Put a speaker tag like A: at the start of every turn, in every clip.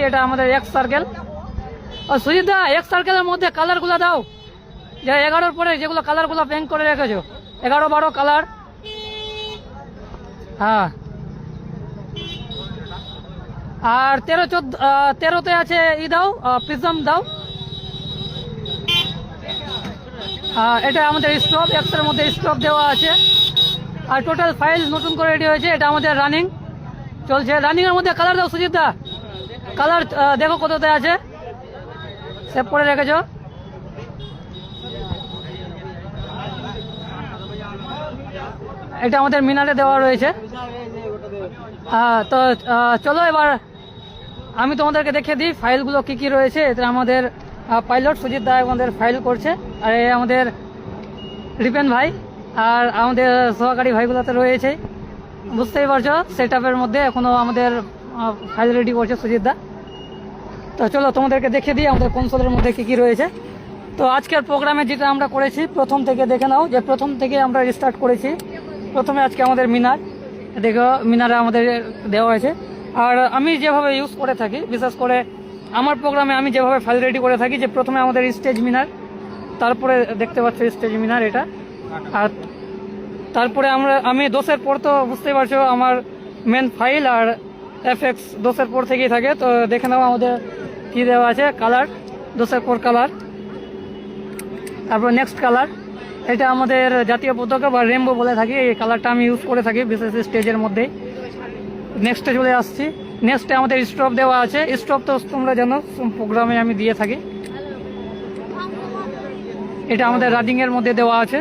A: এটা আমাদের x circle. ও সুজিত দা, x সার্কেলের মধ্যে কালারগুলো দাও, যে 11-র পরে যেগুলো কালারগুলো ব্যাঙ্ক করে রেখেছো, 11-12 কালার। হ্যাঁ, আর 13-14-13-তে আছে ই দাও, প্রিজম দাও। এটা আমাদের স্টপ, এক্সের মধ্যে স্টপ দেওয়া আছে। আর টোটাল ফাইল নতুন করে রেডি হয়েছে। এটা আমাদের রানিং চলছে। রানিং এর মধ্যে কালার দাও সুজিত দা, কালার দেখো কততে আছে, সেভ করে রেখেছো। এটা আমাদের মিনারে দেওয়া রয়েছে। তো চলো এবার আমি তোমাদেরকে দেখিয়ে দিই ফাইলগুলো কি কি রয়েছে। এটা আমাদের পাইলট সুজিত দা আমাদের ফাইল করছে, আর আমাদের রিপেন ভাই আর আমাদের সহকারী ভাইগুলো তো রয়েছে, বুঝতেই পারছো। সেট আপের মধ্যে এখনও আমাদের ফাইল রেডি করছে সুজিত দা। তো চলো তোমাদেরকে দেখিয়ে দিই আমাদের কনসোলের মধ্যে কি কি রয়েছে। তো আজকের প্রোগ্রামে যেটা আমরা করেছি প্রথম থেকে দেখে নাও, যে প্রথম থেকে আমরা স্টার্ট করেছি। প্রথমে আজকে আমাদের মিনার, দেখো মিনারে আমাদের দেওয়া হয়েছে। আর আমি যেভাবে ইউজ করে থাকি, বিশেষ করে আমার প্রোগ্রামে আমি যেভাবে ফাইল রেডি করে থাকি, যে প্রথমে আমাদের স্টেজ মিনার, তারপরে দেখতে পাচ্ছ স্টেজ মিনার এটা, আর তারপরে আমি 10-এর পর তো বুঝতেই পারছো আমার মেন ফাইল আর এফএক্স 10-এর পর থেকেই থাকে। তো দেখে নাও আমাদের কী দেওয়া আছে, কালার 10-এর পর কালার, তারপর নেক্সট কালার। এটা আমাদের জাতীয় পতাকা বা রেমবো বলে থাকি, এই কালারটা আমি ইউজ করে থাকি বিশেষ স্টেজের মধ্যেই। নেক্সটে চলে আসছি। নেক্সটে আমাদের স্টপ দেওয়া আছে। স্টপ তো তোমরা জানো প্রোগ্রামে আমি দিয়ে থাকি। এটা আমাদের রানিংয়ের মধ্যে দেওয়া আছে।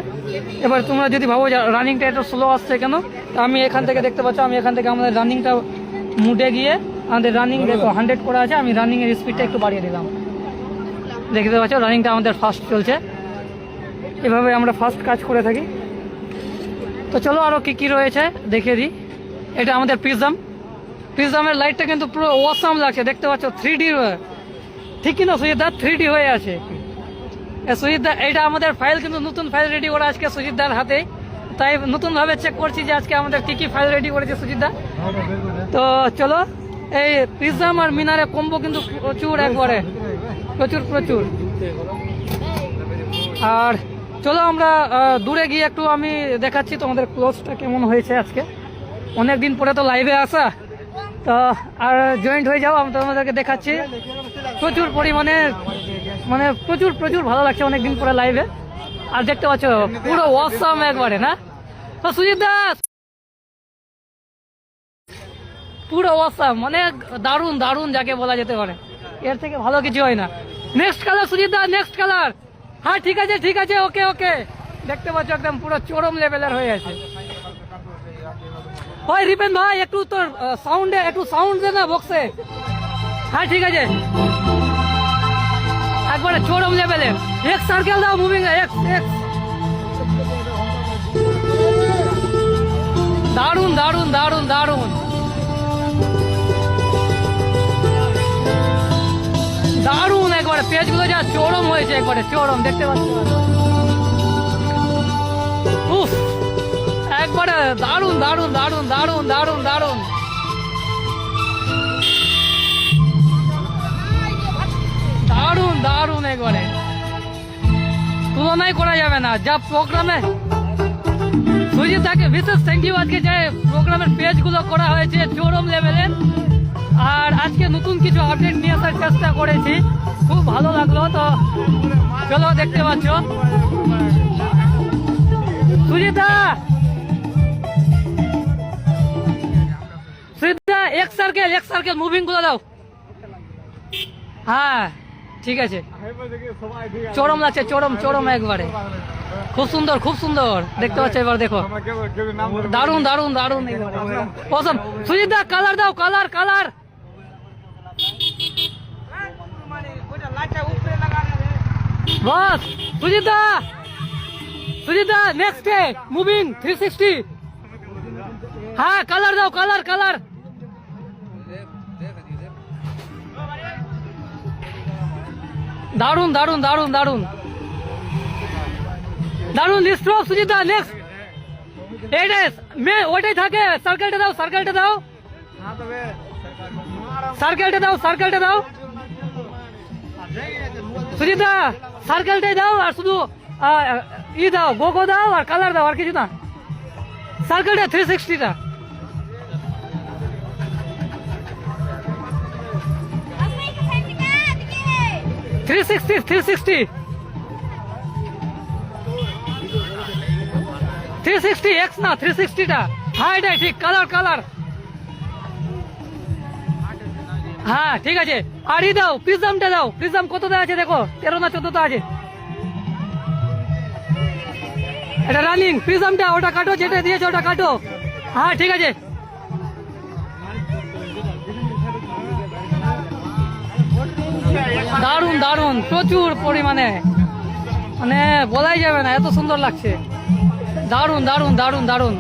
A: এবার তোমরা যদি ভাবো রানিংটা একটু স্লো আসছে কেন, তো আমি এখান থেকে দেখতে পাচ্ছ, আমি এখান থেকে আমাদের রানিংটা মুডে গিয়ে আমাদের রানিং দেখো 100 করা আছে, আমি রানিংয়ের স্পিডটা একটু বাড়িয়ে দিলাম। দেখতে পাচ্ছ রানিংটা আমাদের ফাস্ট চলছে। এভাবে আমরা ফাস্ট কাজ করে থাকি। তো চলো আরও কী কী রয়েছে দেখিয়ে দিই। এটা আমাদের প্রিজমের লাইটটা কিন্তু পুরো অসাম লাগছে, দেখতে পাচ্ছ 3D, ঠিক কিনা সুজিত দা? 3D হয়ে আছে সুজিত দা। এটা আমাদের ফাইল কিন্তু নতুন ফাইল রেডি করা আজকে সুজিত দার হাতে, তাই নতুনভাবে চেক করছি যে আজকে আমাদের কী কী ফাইল রেডি করেছে সুজিত দা। তো চলো, এই প্রিজম আর মিনারে কম্বো কিন্তু প্রচুর, একবারে প্রচুর। আর চলো আমরা দূরে গিয়ে একটু আমি দেখাচ্ছি তোমাদের ক্লোজটা কেমন হয়েছে আজকে। অনেক দিন পরে তো লাইভে আসা, তো আর জয়েন্ট হয়ে যাও, আমি তোমাদেরকে দেখাচ্ছি। প্রচুর পরিমাণে মানে প্রচুর ভালো লাগছে অনেক দিন পরে লাইভে। আর দেখতে পাচ্ছ পুরো অসাম একবারে, না? তো সুজিত দাস পুরো অসাম, মানে দারুণ যাকে বলা যেতে পারে, এর থেকে ভালো কিছু হয় না। নেক্সট কালার সুজিত দা, নেক্সট কালার। হ্যাঁ ঠিক আছে, ওকে। দেখতে পাচ্ছ একদম পুরো চরম লেভেলের হয়ে আছে। ওই রিপেন ভাই একটু তোর সাউন্ড দে না বক্সে। হ্যাঁ ঠিক আছে, একবারে চরম লেভেলের। এক্স সার্কেল দাও, মুভিং এক্স। দারুণ একবারে পেজগুলো যা চরম হয়েছে, একবারে চরম, দেখতে পাচ্ছি। উফ, একবারে দারুণ একবারে তুলনাই করা যাবে না যা প্রোগ্রামে। সুজিত দাকে বিশেষ থ্যাংক ইউ, আজকে যে প্রোগ্রামের পেজগুলো করা হয়েছে চরম লেভেলের। আর আজকে নতুন কিছু আপডেট নিয়ে আসার চেষ্টা করেছি, খুব ভালো লাগলো। তো চলো দেখতে পাচ্ছ সুজিতা এক সার্কেল মুভিং গুলো দাও। হ্যাঁ ঠিক আছে, চরম লাগছে, চরম একবারে খুব সুন্দর দেখতে পাচ্ছ। এবার দেখো দারুণ পছন্দ। সুজিতা কালার দাও, কালার। বস সুজিতা নেক্সট মুভিং 360। হ্যাঁ কালার দাও, কালার। দারুণ স্ট্রোক সুজিতা নেক্সট। ওইটাই থাকে, সার্কেলটা দাও। সার্কেলটা দাও, সার্কেলটা দাও সুজিতা, সার্কেলটাই দাও আর শুধু দাও, গো দাও আর কালার দাও, আর কিছু না। সার্কেলটা 360টা, থ্রি সিক্সটি এক্স না 360টা। হ্যাঁ এটাই ঠিক, কালার কালার। হ্যাঁ ঠিক আছে। আর দাও প্রিজমটা দাও, প্রিজম কতটা আছে দেখো, 13 না 14টা আছে। এটা রানিং প্রিজমটা, ওটা কাটো, যেটা দিয়েছে ওটা কাটো। হ্যাঁ ঠিক আছে। দারুন দারুন, প্রচুর পরিমাণে, মানে বলাই যাবে না, এত সুন্দর লাগছে। দারুন দারুন দারুন দারুন।